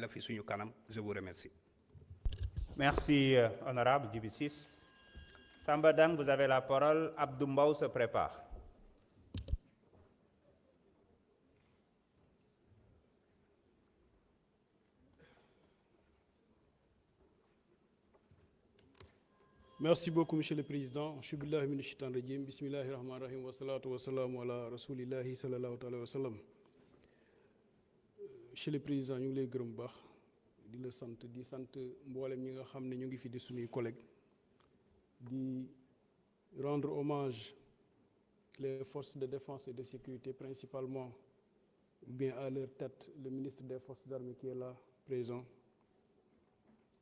la fi suñu kanam. Je vous remercie. Merci, honorable Djibi Ciss. Samba Dang, vous avez la parole. Abdou Mbow se prépare. Merci beaucoup, Monsieur le Président. Shubillahi min shaitan rajim. Bismillahi rahman rahim. Wa salatu wa salamu ala rasulillahi sallallahu alayhi wa sallam. Monsieur le Président, ñu ngi lay gërëm bu baax di la sant di sant mboolem ñi nga xam ne ñu ngi fi di suñuy collègues di rendre hommage les forces de défense et de sécurité, principalement bien à leur tête le ministre des Forces armées qui est là présent,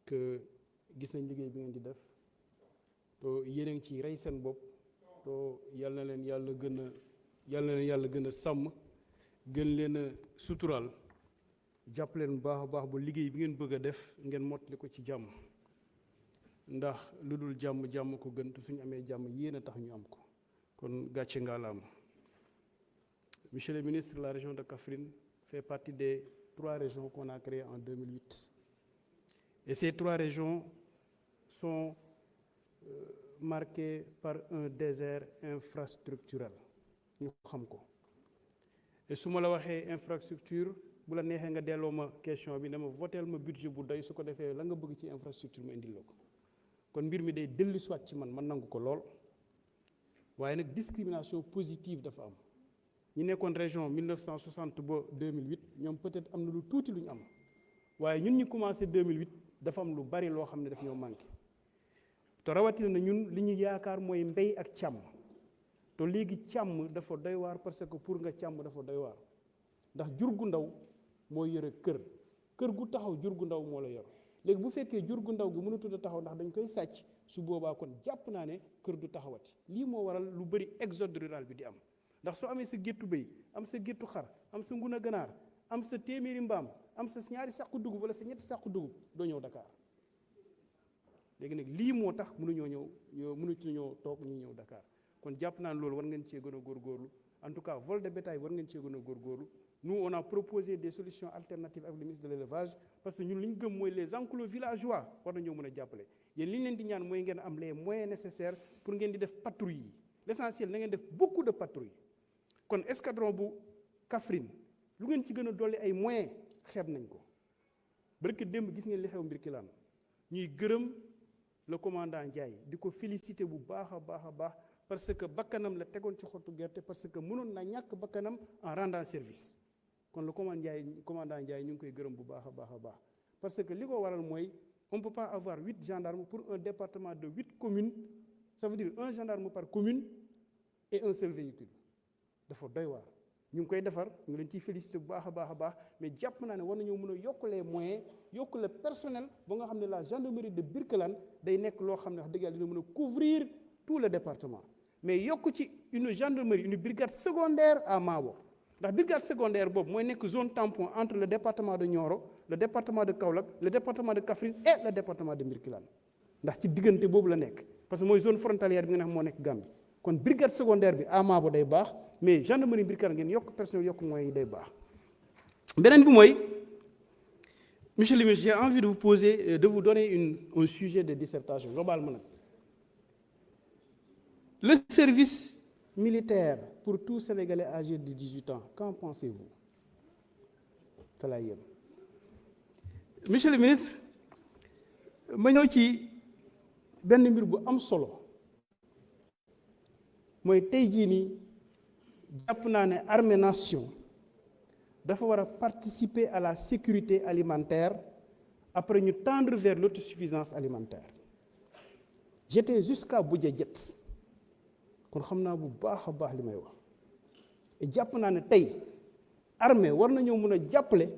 que gis nañ liggéey bi ngeen di def. to yéen a ngi ci rey seen bopp to yal na leen yàlla gën a sàmm gën leen a suturaal jàpp leen bu baax a baax ba liggéey bi ngeen bëgg a def ngeen mottali ko ci jàmm ndax lu dul jàmm ko gën te suñu amee jàmm yéen a tax ñu am ko kon gàcce ngaalaama. Monsieur le ministre, la région de Kaffrine fait partie des 3 régions qu'on a créées en 2008 et ces 3 régions sont marqué par un désert infrastructurel ñu xam ko et su ma la waxee infrastructure bu la neexee nga delloo ma question bi ne ma voteel ma budget bu doy su ko defee la nga bëgg ci infrastructure ma indil la ko kon mbir mi day dellu soit ci man nangu ko lool waaye nag discrimination positive dafa am ñi nekkoon région 1960 ba 2008 ñoom peut-être am na lu tuuti lu ñu am waaye ñun ñu commencé 2008 dafa am lu bari loo xam ne daf ñoo manqué te rawatina na ñun li ñu yaakaar mooy mbéy ak càmm te léegi càmm dafa doy waar parce que pour nga càmm dafa doy waar ndax jur gu ndaw moo yore kër gu taxaw jur gu ndaw moo la yor léegi bu fekkee jur gu ndaw gi mënatul a taxaw ndax dañ koy sàcc su boobaa kon jàpp naa ne kër du taxawati lii moo waral lu bëri exode rural bi di am ndax soo amee sa géttu béy am sa géttu xar am sa nguna ganaar am sa téeméeri mbaam am sa ñaari sàqu dugub wala sa ñetti sàqu dugub doo ñëw Dakar léegi nag lii moo tax mënuñoo toog ñu ñëw Dakar kon jàpp naa ne loolu war ngeen cee gën a góorgóorlu en tout cas vol de bétail war ngeen cee gën a góorgóorlu nous on a proposé des solutions alternatives avec le ministre de l'élevage parce que ñun li ñu gëm mooy les enclos villageois war nañoo mën a jàppale yéen li ñu leen di ñaan mooy ngeen am les moyens nécessaires pour ngeen di def patrouille yi l'essentiel na ngeen def beaucoup de patrouilles kon escadron bu Kaffrine lu ngeen ci gën a dolli ay moyens xeeb nañ ko barke démb gis ngeen li xew Mbirkilaan ñuy gërëm le commandant Ndiaye di ko féliciter bu baax a baax parce que bakkanam la tegoon ci xottu gerte parce que mënoon na ñàkk bakkanam en rendant service kon le commandant Ndiaye ñu ngi koy gërëm bu baax a baax parce que li ko waral mooy on ne peut pas avoir 8 gendarmes pour un département de 8 communes ça veut dire un gendarme par commune et un seul véhicule dafa doy waar ñu ngi koy defar ñu ngi leen ciy féliciter bu baax a baax mais jàpp naa ne war nañoo mën a yokk les moyens yokk le personnel ba nga xam ne la gendarmerie de Birkelane day nekk loo xam ne wax dëgg yàlla dina mën a couvrir tout le département mais yokk ci une gendarmerie une brigade secondaire à Maabo ndax brigade secondaire boobu mooy nekk zone tampon entre le département de Nioro le département de Kaolack le département de Kaffrine et le département de Birkelane ndax ci diggante boobu la nekk parce que mooy zone frontalière bi nga xam moo nekk Gambie kon brigade secondaire bi à Maabo day baax mais gendarmerie Birkelane ngeen yokk personnel yokk moyens yi day baax beneen bi mooy monsieur le ministre j'ai envie de vous donner un sujet de dissertation globalement nag le service militaire pour tout Sénégalais âgé de 18 ans qu'en pensez-vous fa laa yem monsieur le ministre ma ñëw ci benn mbir bu am solo mooy tey jii nii jàpp naa ne armée nation dafa war a participer à la sécurité alimentaire après ñu tendre vers l'autosuffisance alimentaire j'étais jusqu'à Boudjadjet kon xam naa bu baax a baax li may wax et jàpp naa ne tey armée war nañoo mën a jàppale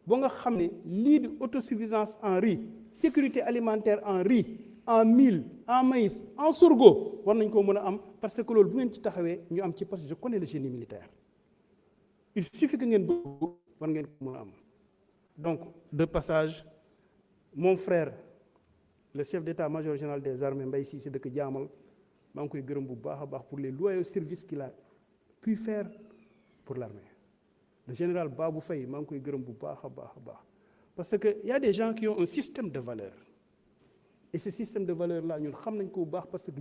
ba nga xam ne lii di autosuffisance en riz sécurité alimentaire en riz en mil en maïs en sorgho war nañ koo mën a am parce que loolu bu ngeen ci taxawee ñu am ci parce que je connais le génie militaire il suffit que ngeen bëgg war ngeen ko mën a am donc de passage mon frère le chef d'état-major général des armées Mbaye Cissé dëkk Jaamal maa ngi koy gërëm bu baax a baax pour les loyaux services qu'il a pu faire pour l'armée le général Babou Faye maa ngi koy gërëm bu baax a baax Parce qu'il y a des gens qui ont un système de valeurs. Et ce système de valeurs-là, nous savons que parce que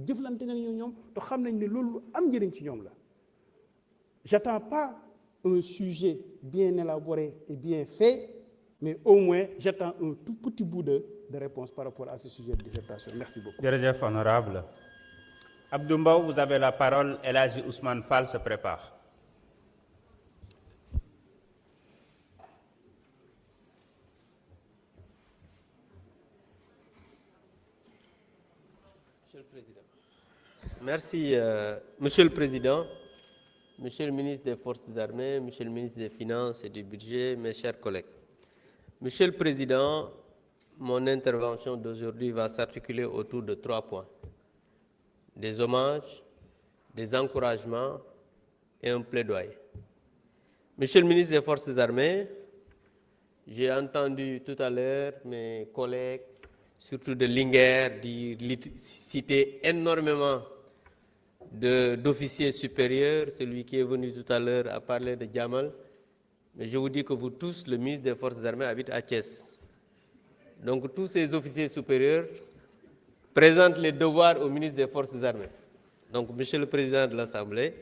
j'attends pas un sujet bien élaboré et bien fait, mais au moins j'attends un tout petit bout de réponse par rapport à ce sujet de dissertation. Merci beaucoup. Jërëjëf honorable. Abdou Mbow, vous avez la parole. El Hadji Ousmane Fall se prépare. Monsieur le Président. Merci, Monsieur le Président, Monsieur le ministre des Forces armées, Monsieur le ministre des Finances et du Budget, mes chers collègues. Monsieur le Président, mon intervention d'aujourd'hui va s'articuler autour de 3 points. Des hommages, des encouragements et un plaidoyer. Monsieur le ministre des Forces armées, j'ai entendu tout à l'heure mes collègues, surtout de Linguère, citer énormément d'officiers supérieurs. Celui qui est venu tout à l'heure a parlé de Djamal. Mais je vous dis que vous tous, le ministre des Forces armées habite à Thiès. Donc tous ces officiers supérieurs présentent les devoirs au ministre des Forces armées. Donc, Monsieur le Président de l'Assemblée,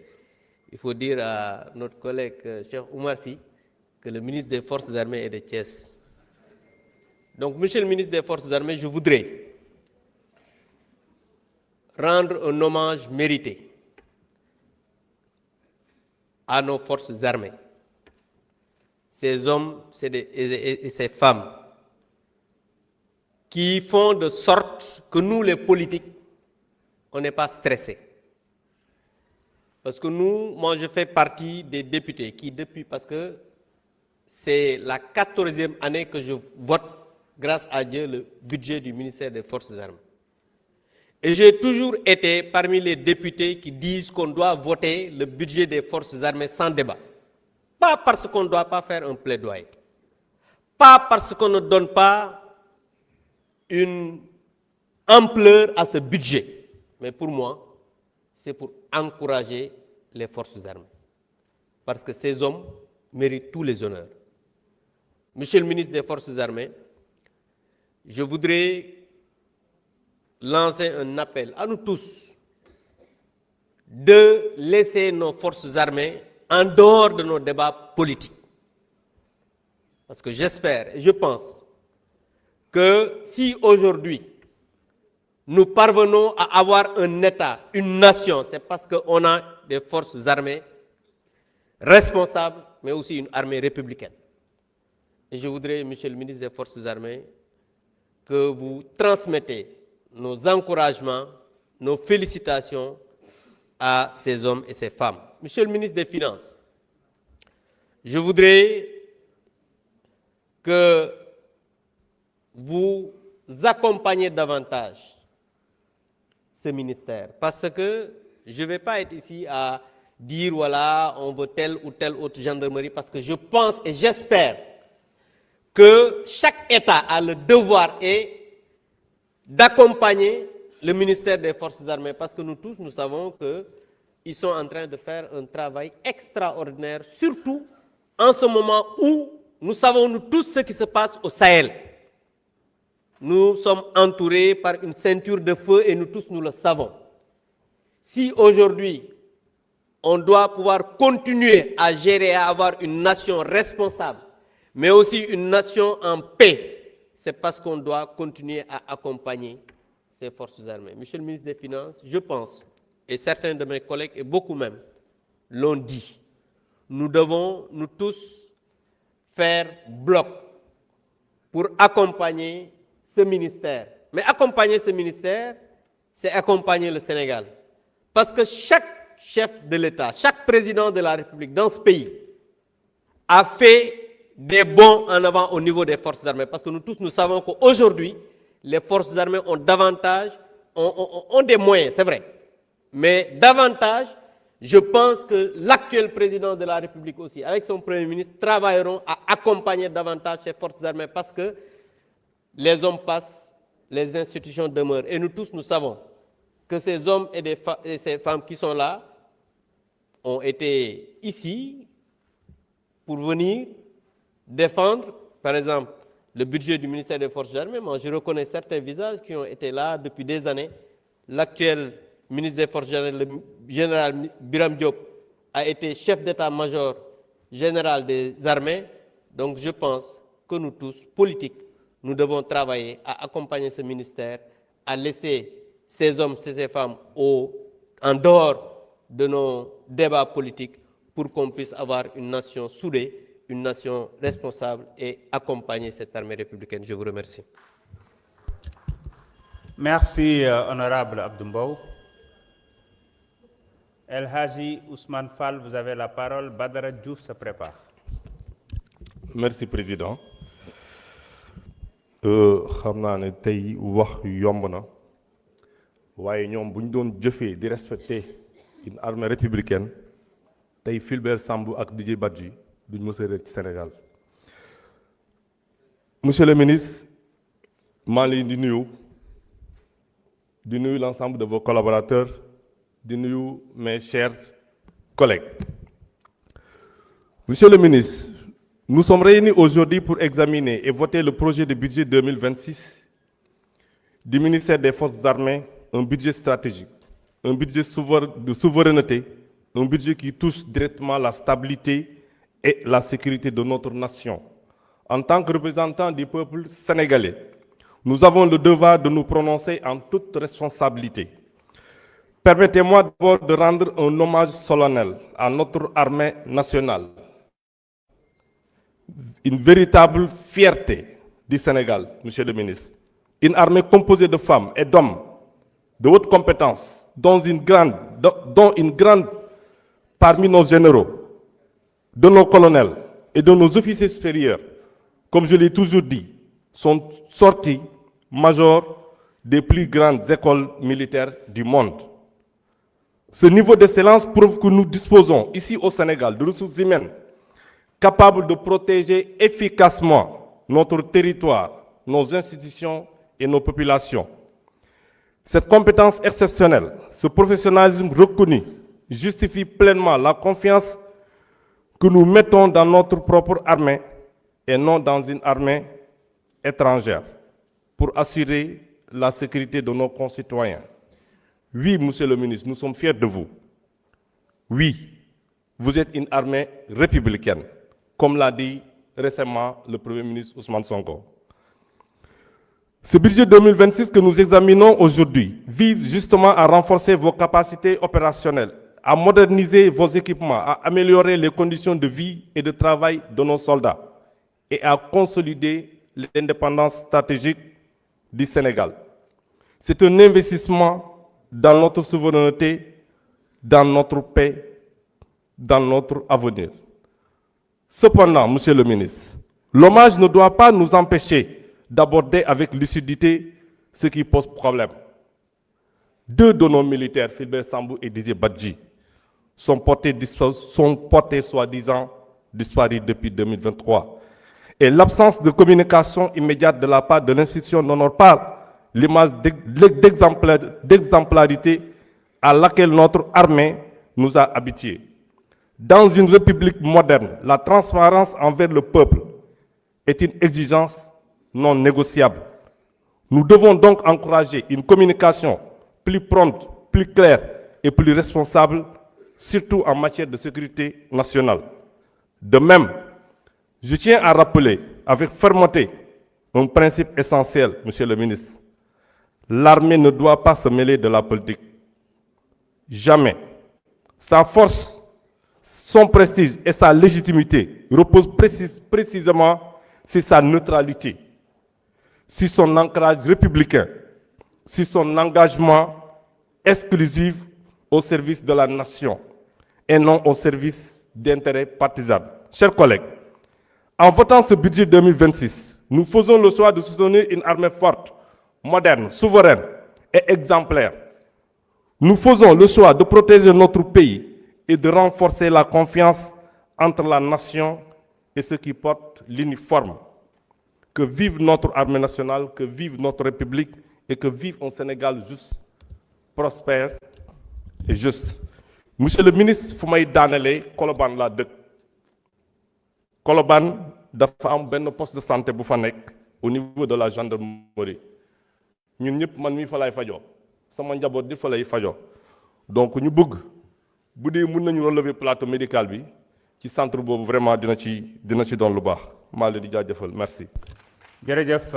il faut dire à notre collègue Cheikh Oumar Sy que le ministre des Forces armées est de Thiès. Donc, Monsieur le ministre des Forces armées, je voudrais rendre un hommage mérité à nos forces armées, ces hommes et ces femmes qui font de sorte que nous, les politiques, on n'est pas stressés. Parce que moi je fais partie des députés qui parce que c'est la 14e année que je vote, grâce à Dieu, le budget du ministère des Forces armées. Et j'ai toujours été parmi les députés qui disent qu'on doit voter le budget des Forces armées sans débat. Pas parce qu'on ne doit pas faire un plaidoyer. Pas parce qu'on ne donne pas une ampleur à ce budget. Mais pour moi, c'est pour encourager les forces armées. Parce que ces hommes méritent tous les honneurs. Monsieur le ministre des Forces armées, je voudrais lancer un appel à nous tous de laisser nos forces armées en dehors de nos débats politiques. Parce que j'espère et je pense que si aujourd'hui nous parvenons à avoir un État, une nation, c'est parce qu'on a des forces armées responsables, mais aussi une armée républicaine. Et je voudrais, Monsieur le ministre des Forces armées, que vous transmettez nos encouragements, nos félicitations à ces hommes et ces femmes. Monsieur le ministre des Finances, je voudrais que vous accompagnez davantage ce ministère. Parce que je ne vais pas être ici à dire, voilà, on veut telle ou telle autre gendarmerie, parce que je pense et j'espère que chaque État a le devoir d'accompagner le ministère des Forces armées, parce que nous tous, nous savons qu'ils sont en train de faire un travail extraordinaire, surtout en ce moment où nous savons nous tous ce qui se passe au Sahel. Nous sommes entourés par une ceinture de feu et nous tous, nous le savons. Si aujourd'hui, on doit pouvoir continuer à gérer, à avoir une nation responsable, mais aussi une nation en paix, c'est parce qu'on doit continuer à accompagner ces forces armées. Monsieur le ministre des Finances, je pense, et certains de mes collègues, et beaucoup même, l'ont dit, nous devons, nous tous, faire bloc pour accompagner ce ministère. Mais accompagner ce ministère, c'est accompagner le Sénégal. Parce que chaque chef de l'État, chaque président de la République dans ce pays a fait des bons en avant au niveau des forces armées. Parce que nous tous, nous savons qu'aujourd'hui, les forces armées ont davantage, ont des moyens, c'est vrai. Mais davantage, je pense que l'actuel président de la République aussi, avec son Premier ministre, travailleront à accompagner davantage ces forces armées parce que les hommes passent, les institutions demeurent. Et nous tous, nous savons que ces hommes et ces femmes qui sont là ont été ici pour venir défendre, par exemple, le budget du ministère des Forces armées, moi je reconnais certains visages qui ont été là depuis des années. L'actuel ministre des Forces armées, le général Biram Diop, a été chef d'état-major général des armées. Donc je pense que nous tous, politiques, nous devons travailler à accompagner ce ministère, à laisser ces hommes, ces femmes en dehors de nos débats politiques pour qu'on puisse avoir une nation soudée, une nation responsable et accompagner cette armée républicaine. Je vous remercie. Merci, honorable Abdoumbaou. El Haji Ousmane Fall, vous avez la parole. Badara Diouf se prépare. Merci, Président. xam naa ne tey wax yomb na waaye ñoom bu ñu doon jëfee di respecter une armée républicaine tey Fulbert Sambou ak Didier Badji duñ mës a réer ci Sénégal. Monsieur le ministre, maa ngi leen di nuyu l'ensemble de vos collaborateurs, di nuyu mes chers collègues. Monsieur le ministre, nous sommes réunis aujourd'hui pour examiner et voter le projet de budget 2026 du ministère des Forces armées, un budget stratégique, un budget de souveraineté, un budget qui touche directement la stabilité et la sécurité de notre nation. En tant que représentants du peuple sénégalais, nous avons le devoir de nous prononcer en toute responsabilité. Permettez-moi d'abord de rendre un hommage solennel à notre armée nationale, une véritable fierté du Sénégal, Monsieur le ministre. Une armée composée de femmes et d'hommes de haute compétence, dont une grande parmi nos généraux, de nos colonels et de nos officiers supérieurs, comme je l'ai toujours dit, sont sortis majors des plus grandes écoles militaires du monde. Ce niveau d'excellence prouve que nous disposons ici au Sénégal de ressources humaines capables de protéger efficacement notre territoire, nos institutions et nos populations. Cette compétence exceptionnelle, ce professionnalisme reconnu, justifie pleinement la confiance que nous mettons dans notre propre armée et non dans une armée étrangère pour assurer la sécurité de nos concitoyens. Oui, Monsieur le ministre, nous sommes fiers de vous. Oui, vous êtes une armée républicaine, comme l'a dit récemment le Premier ministre Ousmane Sonko. Ce budget 2026 que nous examinons aujourd'hui vise justement à renforcer vos capacités opérationnelles, à moderniser vos équipements, à améliorer les conditions de vie et de travail de nos soldats et à consolider l'indépendance stratégique du Sénégal. C'est un investissement dans notre souveraineté, dans notre paix, dans notre avenir. Cependant, Monsieur le ministre, l'hommage ne doit pas nous empêcher d'aborder avec lucidité ce qui pose problème. Deux de nos militaires, Fulbert Sambou et Didier Badji, sont portés soi-disant disparus depuis 2023. Et l'absence de communication immédiate de la part de l'institution n'honore pas l'image d'exemplarité à laquelle notre armée nous a habitués. Dans une république moderne, la transparence envers le peuple est une exigence non négociable. Nous devons donc encourager une communication plus prompte, plus claire et plus responsable, surtout en matière de sécurité nationale. De même, je tiens à rappeler avec fermeté un principe essentiel, Monsieur le ministre. L'armée ne doit pas se mêler de la politique. Jamais. Sa force, son prestige et sa légitimité reposent précisément sur sa neutralité, sur son ancrage républicain, sur son engagement exclusif au service de la nation et non au service d'intérêts partisans. Chers collègues, en votant ce budget 2026, nous faisons le choix de soutenir une armée forte, moderne, souveraine et exemplaire. Nous faisons le choix de protéger notre pays et de renforcer la confiance entre la nation et ceux qui portent l'uniforme. Que vive notre armée nationale, que vive notre République et que vive un Sénégal juste, prospère et juste. Monsieur le ministre, fu may daanelee Colobane laa dëkk. Colobane dafa am benn poste de santé bu fa nekk au niveau de la gendarmerie ñun ñëpp man mii fa lay fajoo sama njaboot di fa lay fajoo donc ñu bëgg bu dee mën nañu relever plateau médical bi ci centre boobu vraiment dina ci doon lu baax maa leen di jaajëfal merci. jërëjëf.